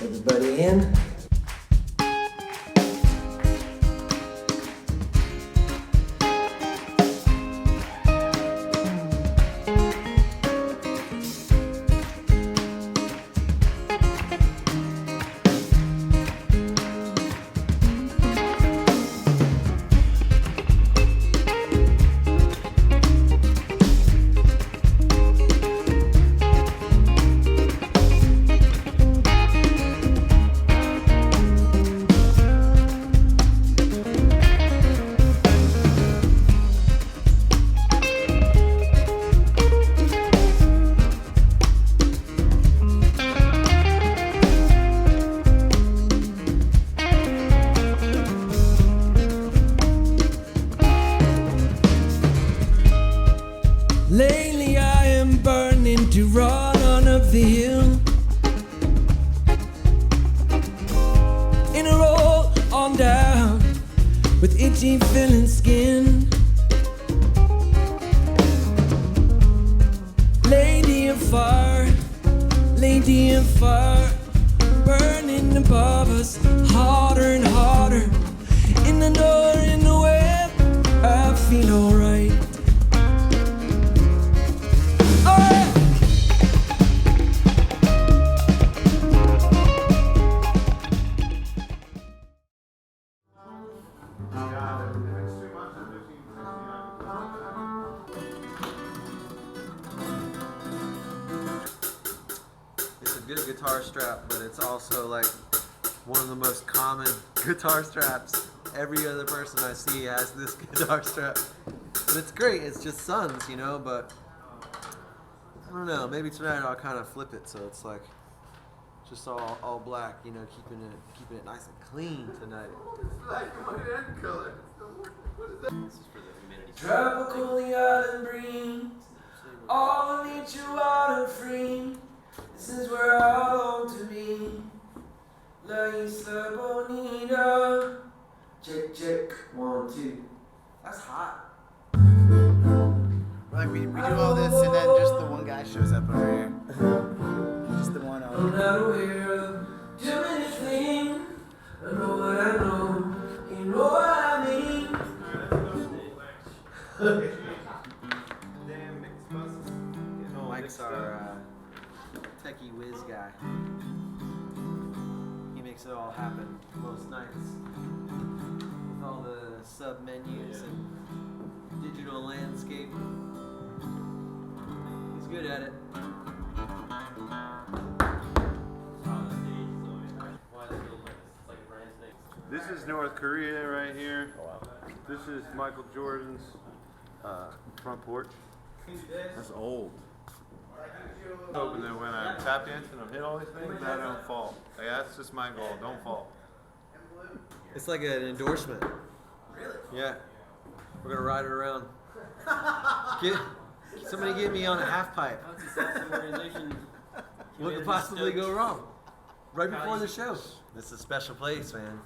Everybody in? Lately I am burning to run on up the hill in a roll on down with itchy feeling skin. Lady of fire, burning above us, harder and harder. In the door, in the web, I feel alright. It's a good guitar strap, but it's also like one of the most common guitar straps. Every other person I see has this guitar strap. And it's great, it's just Suns, you know, but I don't know, maybe tonight I'll kind of flip it so it's like just all black, you know, keeping it nice and clean tonight. It's like white and color. What is that? This is for the humidity. Tropical island breeze, all nature wild and free. This is where I long to be. La Isla Bonita. Check, check, 1, 2. That's hot. Like we do all this and then just the one guy shows up over here. Just the one I'm not aware of too many things. I know what I know. You know what I mean. Mike's our techie whiz guy. He makes it all happen most nights. With all the sub menus and digital landscape. He's good at it. This is North Korea right here. This is Michael Jordan's front porch. That's old. Hoping that when I tap dance and I hit all these things, that I don't fall. Like, that's just my goal. Don't fall. It's like an endorsement. Really? Yeah. We're gonna ride it around. Somebody get me on a half pipe. What could possibly go wrong? Right before the show. This is a special place, man.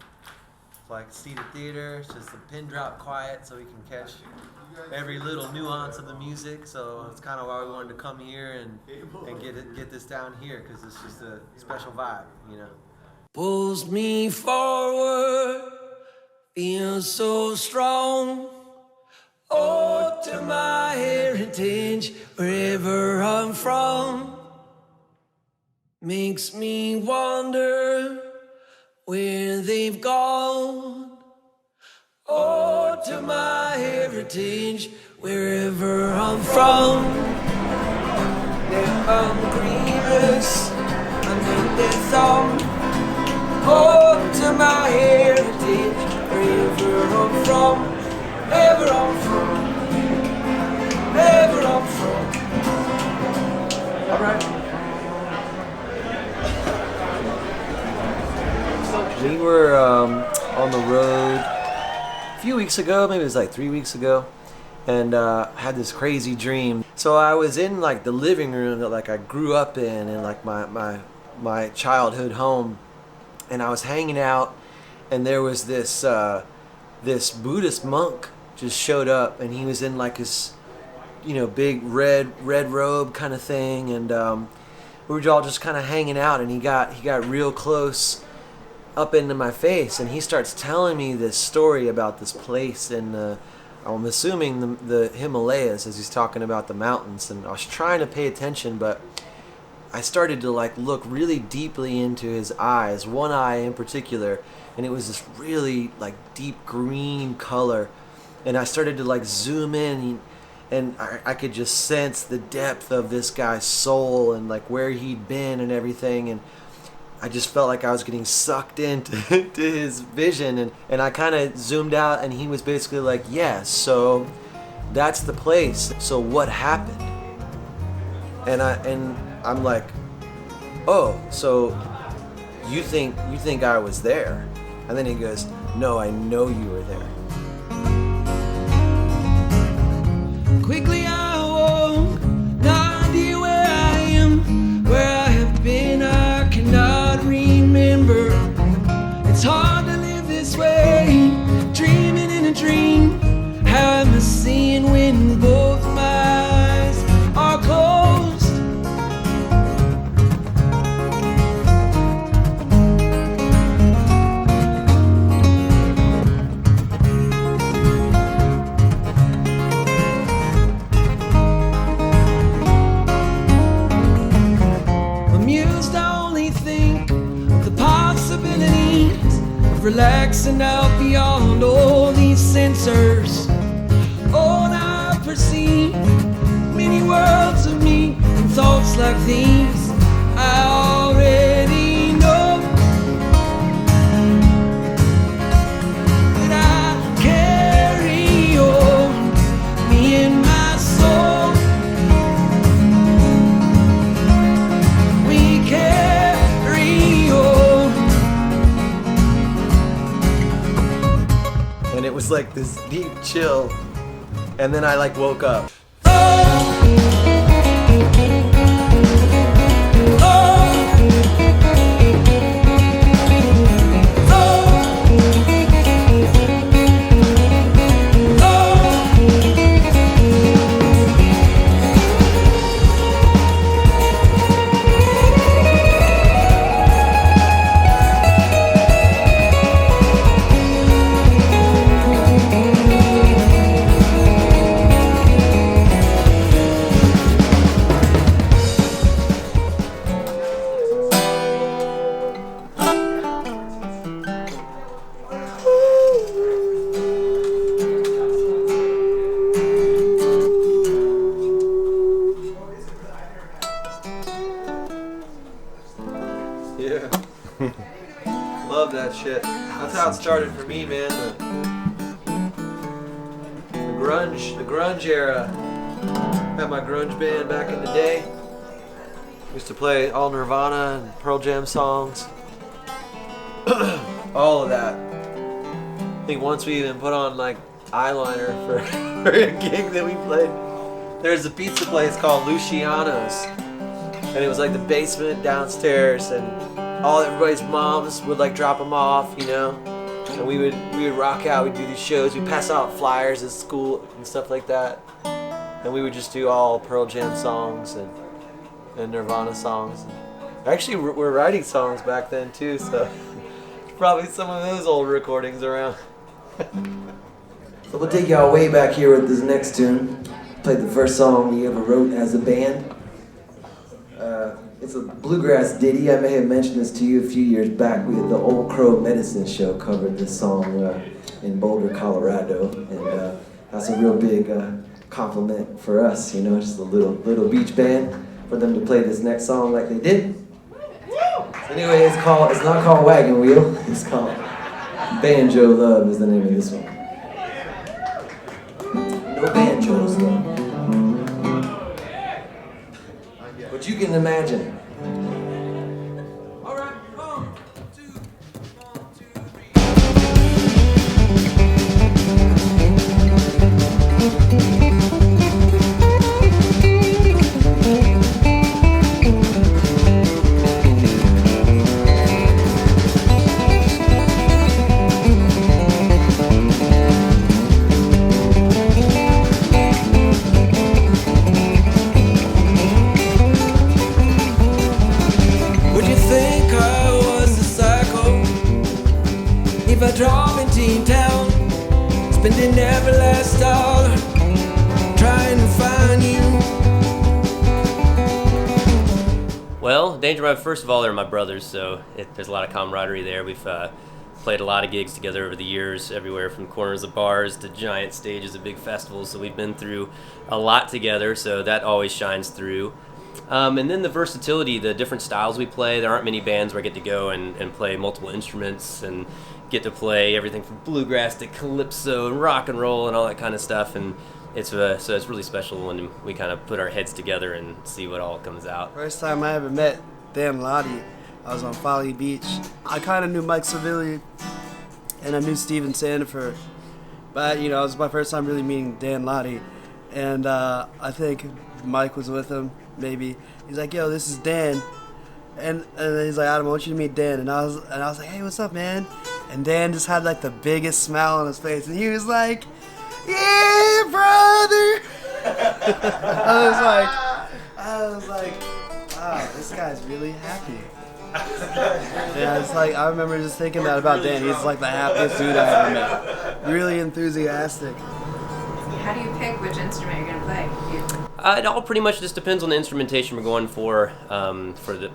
It's like a seated theater. It's just a pin drop quiet so we can catch every little nuance of the music. So it's kind of why we wanted to come here and get this down here, because it's just a special vibe, you know. Pulls me forward, feels so strong. Oh, to my heritage, wherever I'm from. Makes me wonder where they've gone. Oh, to my heritage, wherever I'm from. Now I'm grievous under their thumb. Oh, to my heritage, wherever I'm from, wherever I'm from, wherever I'm from. All right. We were on the road a few weeks ago, maybe it was like 3 weeks ago, and had this crazy dream. So I was in like the living room that like I grew up in like my childhood home, and I was hanging out, and there was this this Buddhist monk just showed up, and he was in like his, you know, big red robe kind of thing, and we were all just kind of hanging out, and he got real close up into my face, and he starts telling me this story about this place in I'm assuming the Himalayas, as he's talking about the mountains. And I was trying to pay attention, but I started to like look really deeply into his eyes, one eye in particular, and it was this really like deep green color. And I started to like zoom in, and I could just sense the depth of this guy's soul and like where he'd been and everything. And I just felt like I was getting sucked into to his vision, and I kind of zoomed out, and he was basically like, yeah, so that's the place. So what happened? And I'm like, oh, so you think I was there? And then he goes, no, I know you were there. Quickly I awoke, no idea where I am, where I have been, I cannot remember. It's hard to live this way, dreaming in a dream. How am I seeing when both my eyes are closed? Amused, I only think of the possibilities of relaxing out beyond all these sensors. All I perceive, many worlds of me and thoughts like these I already know. That I carry on, me and my soul. We carry on. And it was like this deep chill, and then I like woke up. Yeah. Love that shit. That's how it started for me, man. The grunge era. Had my grunge band back in the day. Used to play all Nirvana and Pearl Jam songs. All of that. I think once we even put on like eyeliner for a gig that we played. There's a pizza place called Luciano's, and it was like the basement downstairs, and everybody's moms would like drop them off, you know, and we would rock out. We'd do these shows. We'd pass out flyers at school and stuff like that, and we would just do all Pearl Jam songs and Nirvana songs. Actually, we're writing songs back then too, so probably some of those old recordings around. So we'll take y'all way back here with this next tune. Played the first song we ever wrote as a band. It's a bluegrass ditty. I may have mentioned this to you a few years back. We had the Old Crow Medicine Show covered this song in Boulder, Colorado, and that's a real big compliment for us. You know, just a little beach band for them to play this next song like they did. So anyway, it's not called Wagon Wheel. It's called Banjo Love is the name of this one. No banjos though. But you can imagine. All right, 1, 2, 1, 2, 3. if I drove into your town, spending every last dollar trying to find you. Well, Dangermuffin, first of all, they're my brothers, so there's a lot of camaraderie there. We've played a lot of gigs together over the years, everywhere from corners of bars to giant stages of big festivals, so we've been through a lot together, so that always shines through. And then the versatility, the different styles we play. There aren't many bands where I get to go and play multiple instruments and get to play everything from bluegrass to calypso and rock and roll and all that kind of stuff. And so it's really special when we kind of put our heads together and see what all comes out. First time I ever met Dan Lottie, I was on Folly Beach. I kind of knew Mike Savilli and I knew Steven Sandifer, but it was my first time really meeting Dan Lottie, and I think Mike was with him. Maybe he's like, "Yo, this is Dan," and then he's like, "Adam, I want you to meet Dan," and I was like, "Hey, what's up, man?" And Dan just had like the biggest smile on his face, and he was like, "Yeah, brother." I was like, wow, this guy's really happy. Yeah, it's like I remember just thinking that about Dan. He's like the happiest dude I ever met. Really enthusiastic. How do you pick which instrument you're gonna play? It all pretty much just depends on the instrumentation we're going for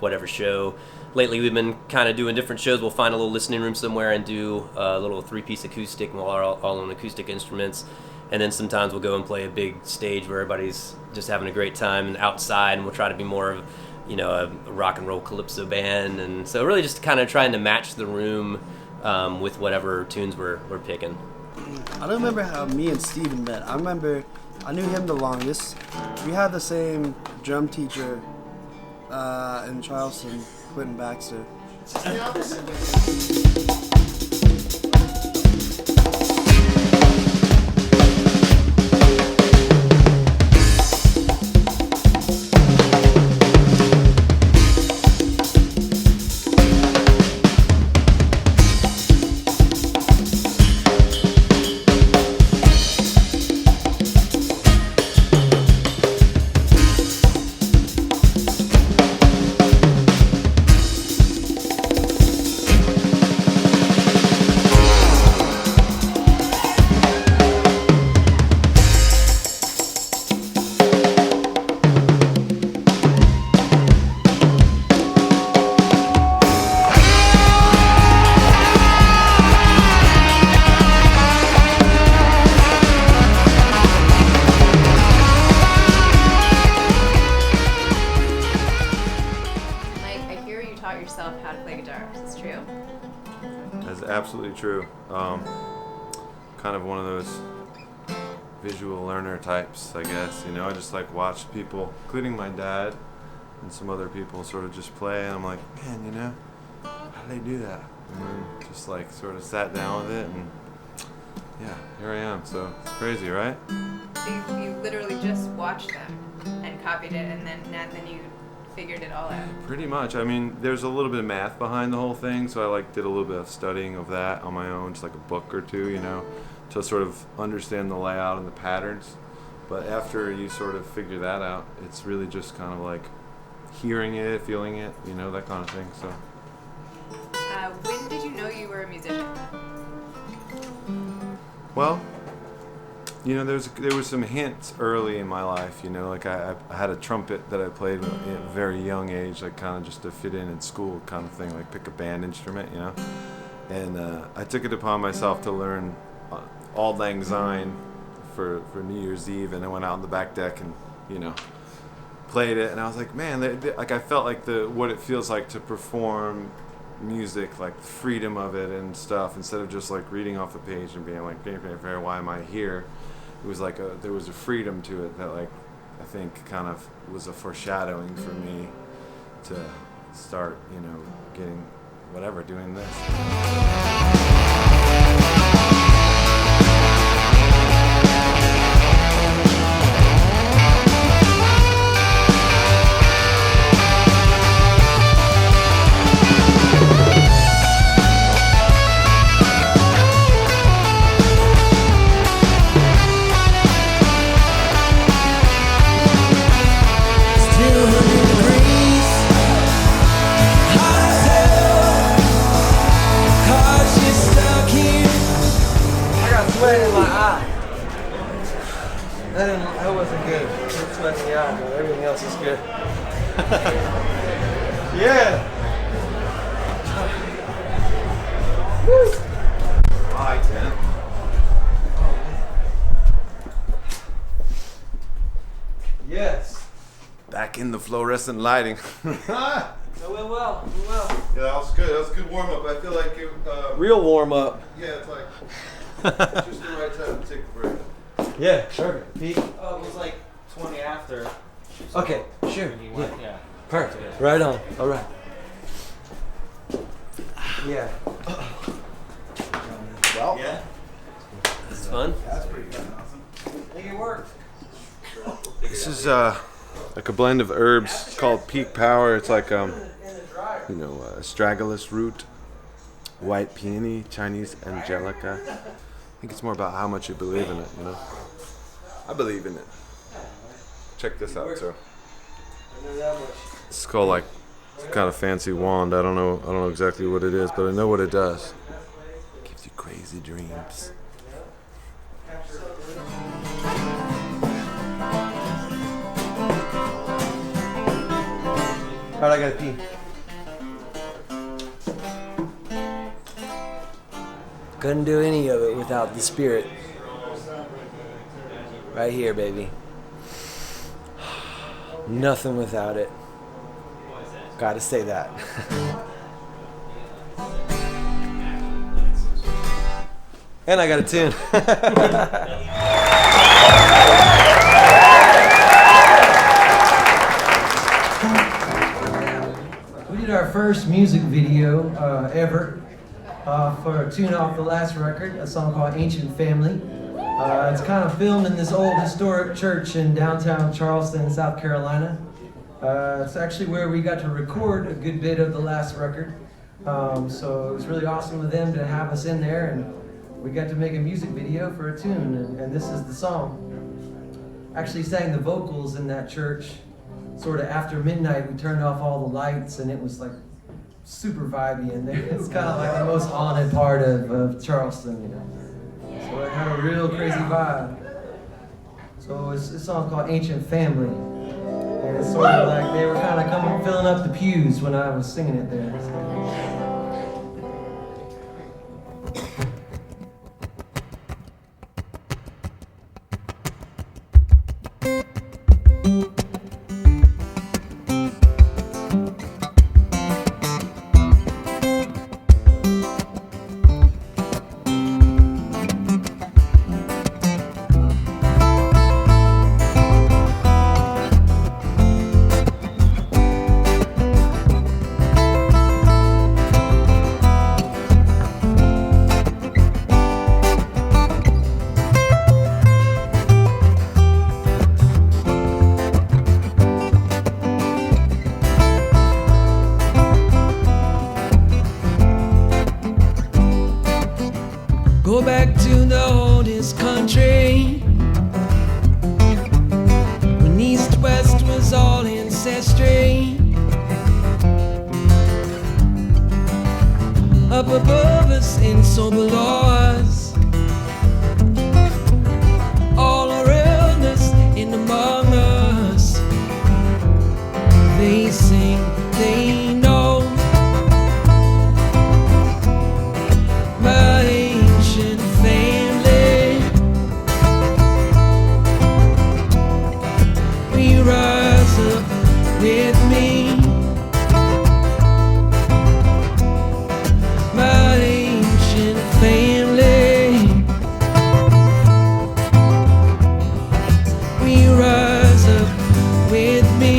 whatever show. Lately, we've been kind of doing different shows. We'll find a little listening room somewhere and do a little 3-piece acoustic, and we'll all on acoustic instruments. And then sometimes we'll go and play a big stage where everybody's just having a great time outside, and we'll try to be more of a rock and roll calypso band. And so really just kind of trying to match the room with whatever tunes we're picking. I don't remember how me and Steven met. I knew him the longest. We had the same drum teacher in Charleston, Quentin Baxter. That's absolutely true. Kind of one of those visual learner types, I guess. I just watch people, including my dad and some other people, sort of just play, and I'm like, man, how do they do that? And then just sort of sat down with it, and yeah, here I am. So it's crazy, right? So you literally just watched them and copied it, and then you figured it all out. Pretty much. I mean, there's a little bit of math behind the whole thing, so I did a little bit of studying of that on my own, just a book or two, to sort of understand the layout and the patterns. But after you sort of figure that out, it's really just kind of hearing it, feeling it, that kind of thing. So. When did you know you were a musician? Well, there was some hints early in my life. I had a trumpet that I played at a very young age, kind of just to fit in school, kind of thing, pick a band instrument, And I took it upon myself to learn Auld Lang Syne for New Year's Eve, and I went out on the back deck and played it, and I was like, man, I felt what it feels like to perform music, the freedom of it and stuff, instead of just reading off a page and being why am I here? It was there was a freedom to it that I think kind of was a foreshadowing for me to start getting doing this. Degrees, hot as hell, cars Yeah. Hi, Tim. Yes. Back in the fluorescent lighting. Well. Yeah, that was good. That was a good warm up. I feel like it. Real warm up. Yeah, it's like just the right time to take a break. Yeah, perfect. Pete. Oh, it was like 20 after. Okay, sure. When you went, Yeah. yeah. Perfect. Right on. All right. Yeah. Well, Yeah. It's fun. that's pretty fun. Awesome. I think it worked. This is like a blend of herbs called Peak Power. It's like astragalus root, white peony, Chinese angelica. I think it's more about how much you believe in it. You know, I believe in it. Check this out too. It's called like some kind of fancy wand. I don't know exactly what it is, but I know what it does. It gives you crazy dreams. All right, I gotta pee. Couldn't do any of it without the spirit. Right here, baby. Nothing without it. Gotta say that. And I got a tune. We did our first music video ever for a tune off the last record, a song called Ancient Family. It's kind of filmed in this old historic church in downtown Charleston, South Carolina. It's actually where we got to record a good bit of the last record. So it was really awesome of them to have us in there, and we got to make a music video for a tune, and this is the song. Actually sang the vocals in that church. Sort of after midnight, we turned off all the lights, and it was like super vibey in there. It's kind of like the most haunted part of Charleston, you know. So it had a real crazy vibe. So it's a song called Ancient Family. And it's sort of like they were kind of coming, filling up the pews when I was singing it there. Go back to the oldest country, when east west was all ancestry. Up above us in sober laws, all around us and among us. They sing, they know my ancient family. We rise up with me, my ancient family. We rise up with me.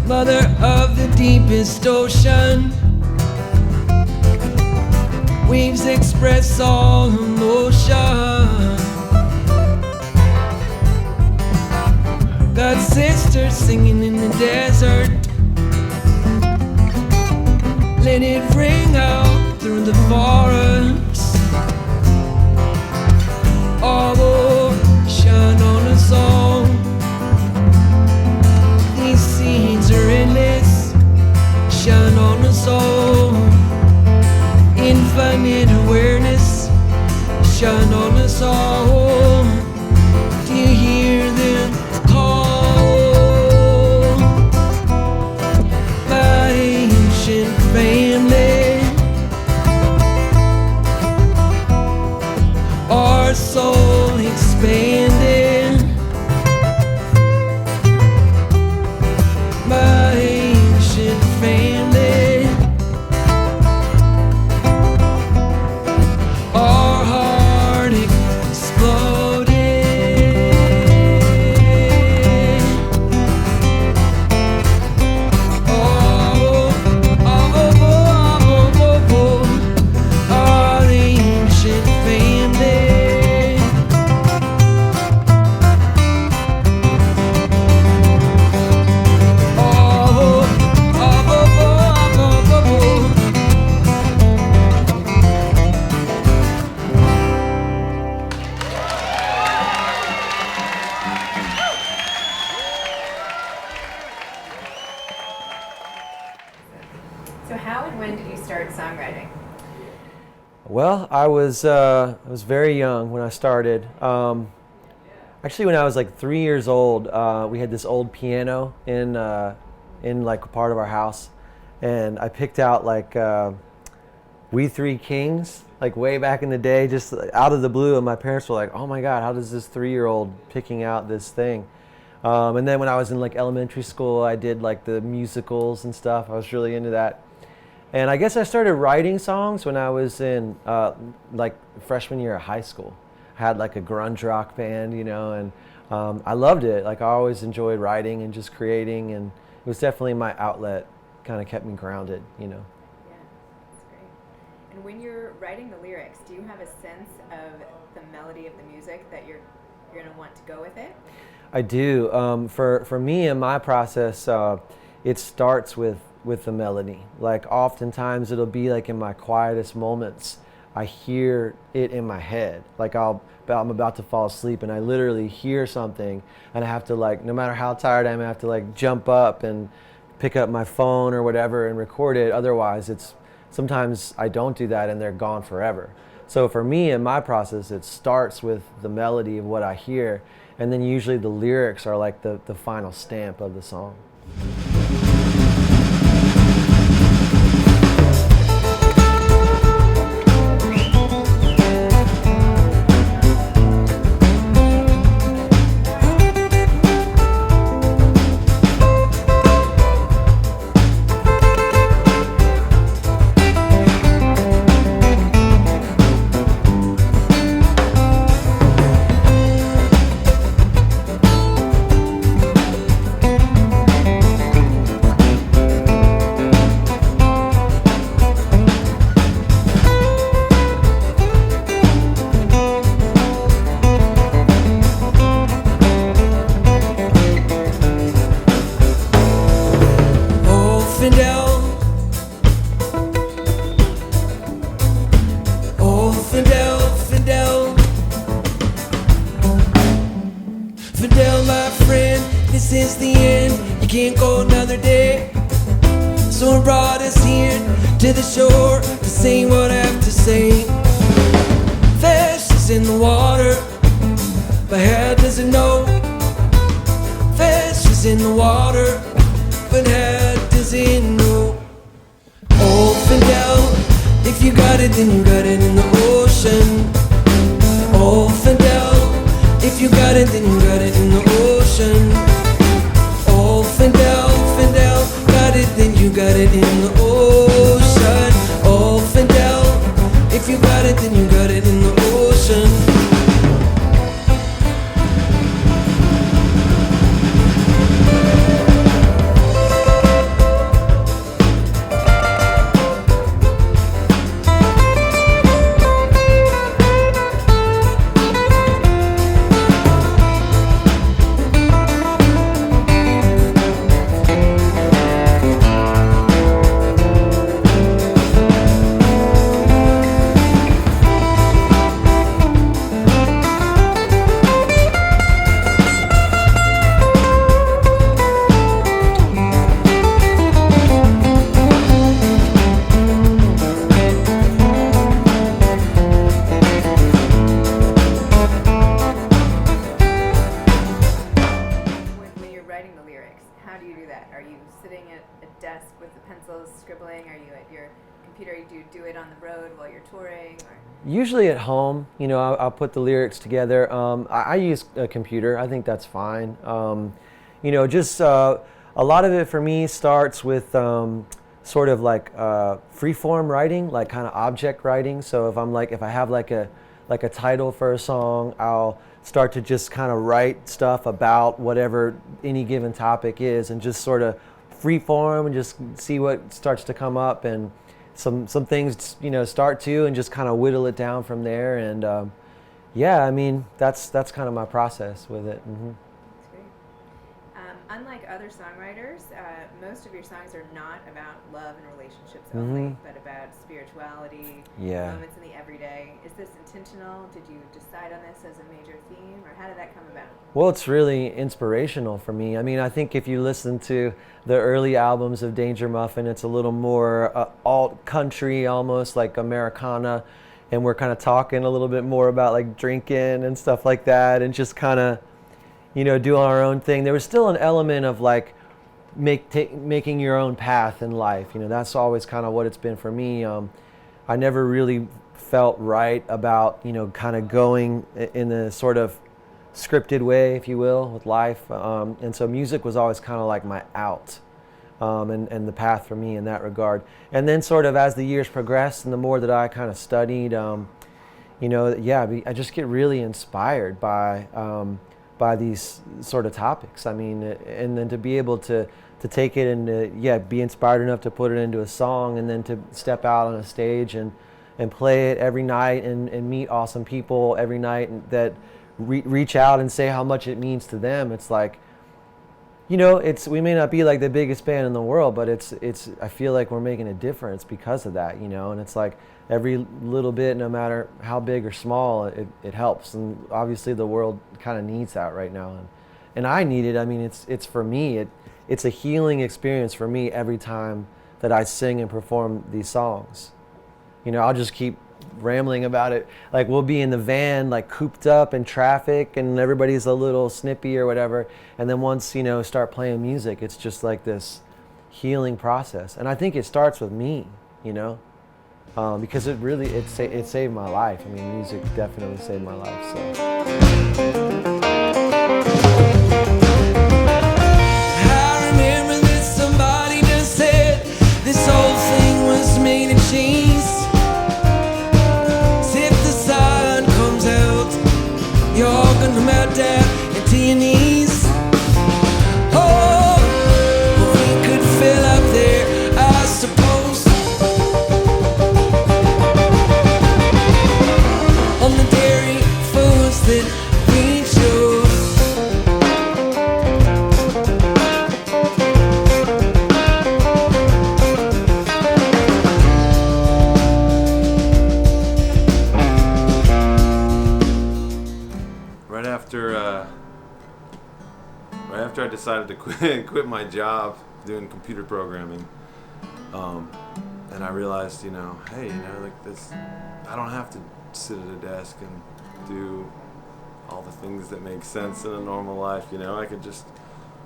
Mother of the deepest ocean, waves express all emotion. God's sister singing in the desert, let it ring out. through the forest. Oh, shine on us all. These seeds are endless. Shine on us all. Infinite awareness. Shine on us all. Do you hear them call? My ancient family, our soul expanding. My ancient family, our heart exploding. Oh, oh, oh, oh, oh, oh, our ancient family. So how and when did you start songwriting? Well, I was very young when I started. Actually, when I was like 3 years old, we had this old piano in like a part of our house, and I picked out like "We Three Kings" like way back in the day, just out of the blue, and my parents were like, "Oh my God, how does this 3-year-old picking out this thing?" And then when I was in like elementary school, I did like the musicals and stuff. I was really into that. And I guess I started writing songs when I was in like freshman year of high school. I had like a grunge rock band, you know, and I loved it. Like I always enjoyed writing and just creating, and it was definitely my outlet. Kind of kept me grounded, you know. Yeah, that's great. And when you're writing the lyrics, do you have a sense of the melody of the music that you're going to want to go with it? I do. For me in my process, it starts with the melody. Like oftentimes it'll be like in my quietest moments, I hear it in my head. Like I'm about to fall asleep and I literally hear something, and I have to, like, no matter how tired I am, I have to like jump up and pick up my phone or whatever and record it. Otherwise sometimes I don't do that and they're gone forever. So for me in my process, it starts with the melody of what I hear, and then usually the lyrics are like the final stamp of the song. Fidel, my friend, this is the end. You can't go another day. So it brought us here to the shore to say what I have to say. Fish is in the water, but how does it know? Fish is in the water, but how does it know? Oh, Fidel, if you got it, then you got it in the ocean. Oh, Fidel, if you got it, then you got it in the ocean. Oh, Fidel, Fidel, got it, then you got it in the ocean. Oh, Fidel, if you got it, then you got it in the ocean. computer? Do you do it on the road while you're touring? Or? Usually at home, you know, I'll put the lyrics together. I use a computer. I think that's fine. You know, just a lot of it for me starts with sort of like free-form writing, like kind of object writing. So if I have like a title for a song, I'll start to just kind of write stuff about whatever any given topic is, and just sort of free form and just see what starts to come up, and some things, you know, start to, and just kind of whittle it down from there. And yeah, I mean, that's kind of my process with it. Mm-hmm. That's great. Unlike other songwriters, most of your songs are not about love and relationships only, but about spirituality, moments in the everyday. Is this intentional? Did you decide on this as a major theme, or how did that come about? Well, it's really inspirational for me. I mean, I think if you listen to the early albums of Dangermuffin, it's a little more alt country, almost like Americana, and we're kind of talking a little bit more about like drinking and stuff like that, and just kind of, you know, doing our own thing. There was still an element of like making your own path in life. You know, that's always kind of what it's been for me. I never really felt right about, you know, kind of going in a sort of scripted way, if you will, with life. And so music was always kind of like my out, and the path for me in that regard. And then sort of as the years progressed and the more that I kind of studied, you know, yeah, I just get really inspired by these sort of topics. I mean, and then to be able to take it and be inspired enough to put it into a song, and then to step out on a stage and play it every night, and meet awesome people every night, and that reach out and say how much it means to them. It's like, you know, we may not be like the biggest band in the world, but it's I feel like we're making a difference because of that, you know. And it's like every little bit, no matter how big or small, it helps. And obviously the world kind of needs that right now, and I need it. I mean, it's for me, it's a healing experience for me every time that I sing and perform these songs. You know, I'll just keep rambling about it. Like, we'll be in the van, like cooped up in traffic, and everybody's a little snippy or whatever, and then once, you know, start playing music, it's just like this healing process. And I think it starts with me, you know, because it saved my life. I mean, music definitely saved my life. So. I remember that somebody just said this whole thing was made of cheese. If the sun comes out, you're gonna melt down into your knees. Oh, we could fill up there, I suppose, on the dairy foods that we chose. Right after I decided to quit my job doing computer programming, and I realized, you know, hey, you know, like this, I don't have to sit at a desk and do all the things that make sense in a normal life. You know, I could just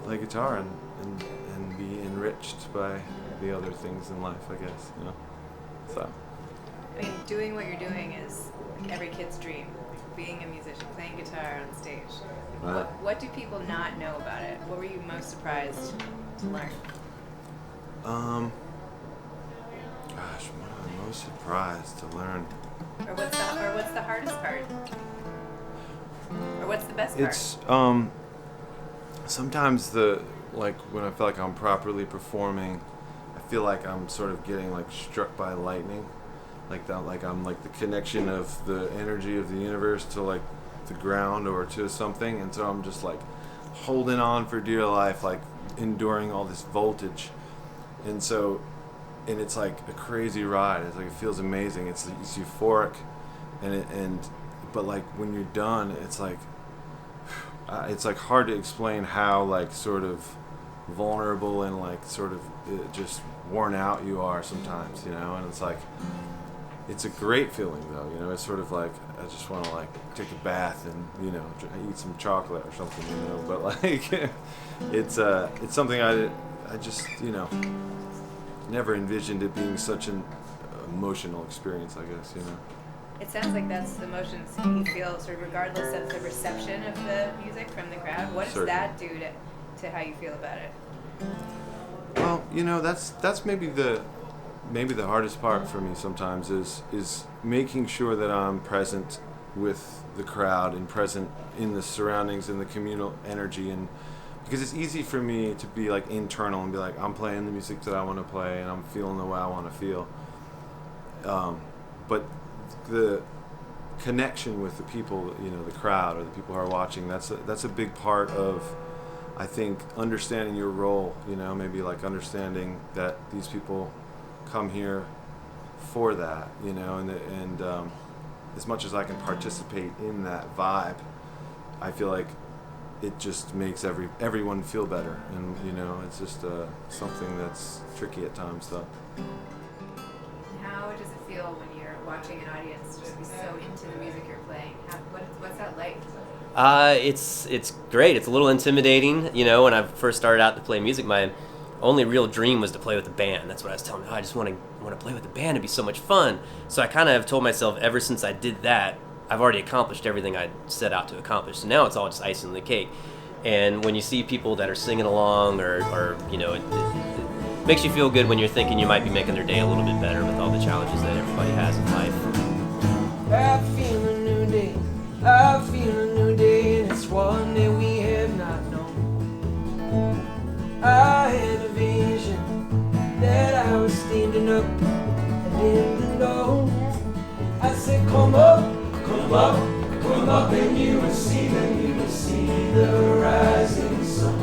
play guitar and be enriched by the other things in life, I guess. You know, so. I mean, doing what you're doing is like every kid's dream. Being a musician, playing guitar on stage. Right. What do people not know about it? What were you most surprised to learn? Gosh, what am I most surprised to learn? Or what's the hardest part? Or what's the best part? It's sometimes when I feel like I'm properly performing, I feel like I'm sort of getting like struck by lightning. Like that, like I'm like the connection of the energy of the universe to like the ground or to something, and so I'm just like holding on for dear life, like enduring all this voltage, and it's like a crazy ride. It's like, it feels amazing. It's euphoric, but like when you're done, it's like hard to explain how like sort of vulnerable and like sort of just worn out you are sometimes, you know, and it's like. It's a great feeling, though, you know. It's sort of like I just want to like take a bath and, you know, eat some chocolate or something, you know. But like, it's something I just, you know, never envisioned it being such emotional experience, I guess, you know. It sounds like that's the emotions you feel, sort of regardless of the reception of the music from the crowd. What does that do to how you feel about it? Well, you know, that's maybe the hardest part for me sometimes is making sure that I'm present with the crowd and present in the surroundings and the communal energy, and because it's easy for me to be like internal and be like, I'm playing the music that I want to play and I'm feeling the way I want to feel, but the connection with the people, you know, the crowd or the people who are watching, that's a big part of, I think, understanding your role, you know, maybe like understanding that these people come here for that, you know, and as much as I can participate in that vibe, I feel like it just makes everyone feel better, and you know, it's just something that's tricky at times, though. How does it feel when you're watching an audience just be so into the music you're playing? What's that like? It's great. It's a little intimidating, you know. When I first started out to play music, my only real dream was to play with a band. That's what I was telling me. I just want to play with a band. It'd be so much fun. So I kind of have told myself ever since I did that, I've already accomplished everything I set out to accomplish. So now it's all just icing on the cake. And when you see people that are singing along, or you know, it makes you feel good when you're thinking you might be making their day a little bit better with all the challenges that everybody has in life. I feel a new day. I feel a new day, and it's one that we have not known. I had a vision that I was standing up and in the know. I said, come up, come up, come up, and you will see the rising sun.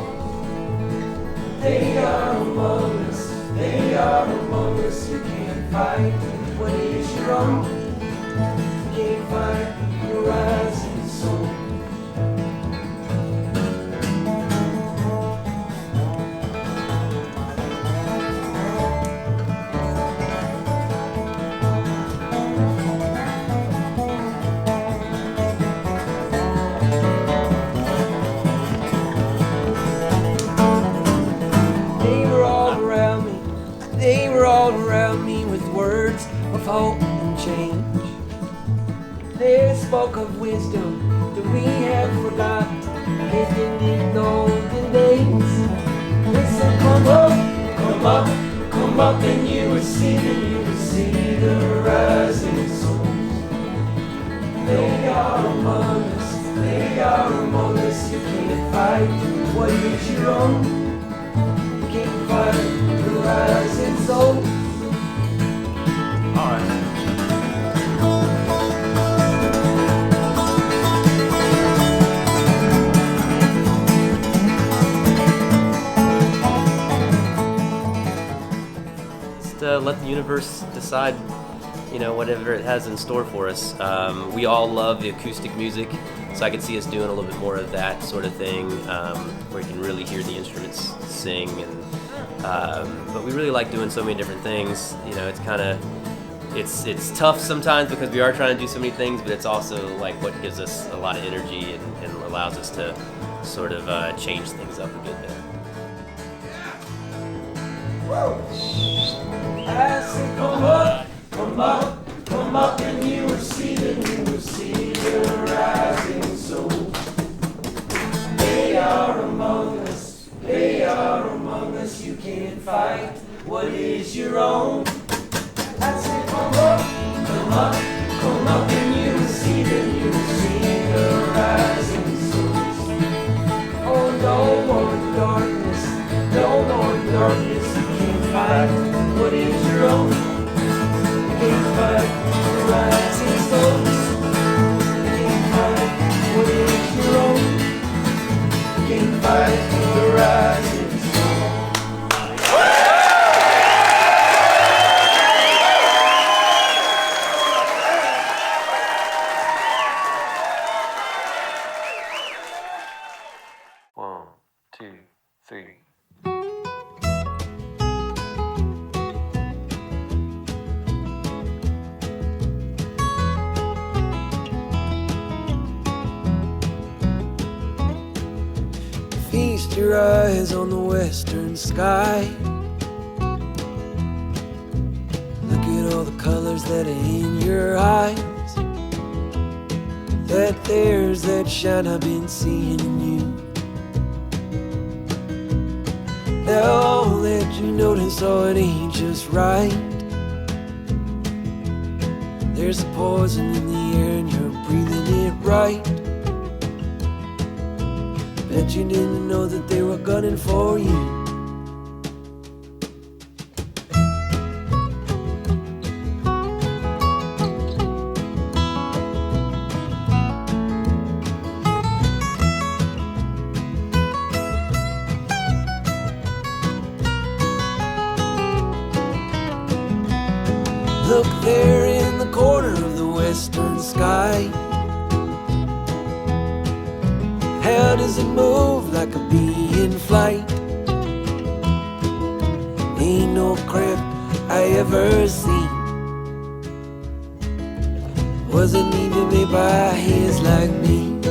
They are among us, they are among us. You can't fight what is your own. You can't fight the rising sun. They were all around me with words of hope and change. They spoke of wisdom that we have forgotten, hidden in olden days. They said, come up, come up, come up, and you will see the rising souls. They are among us, they are among us. You can't fight what is your own. You can't fight the rising soul. All right. Just let the universe decide, you know, whatever it has in store for us. We all love the acoustic music, so I could see us doing a little bit more of that sort of thing, where you can really hear the instruments sing. But we really like doing so many different things. You know, it's kind of it's tough sometimes because we are trying to do so many things, but it's also like what gives us a lot of energy and allows us to sort of change things up a good bit. I said, come up, come up, come up, and you will see the rising soul. They are among us, they are among us. You can't fight what is your own. I said, come up, come up, come up, and you will see the rising souls. Oh, no more darkness, no more darkness. You can't fight what is your own. You can't fight the rising souls. You can't fight what is your own. You can't fight the rising souls. One, two, three. Feast your eyes on the western sky. Look at all the colors that are in your eyes, that there's that shine I've been seeing in you. Now all that you notice, oh, it ain't just right. There's a poison in the air and you're breathing it right. Bet you didn't know that they were gunning for you. Look there in the corner of the western sky. How does it move like a bee in flight? Ain't no craft I ever seen wasn't even made by hands like me.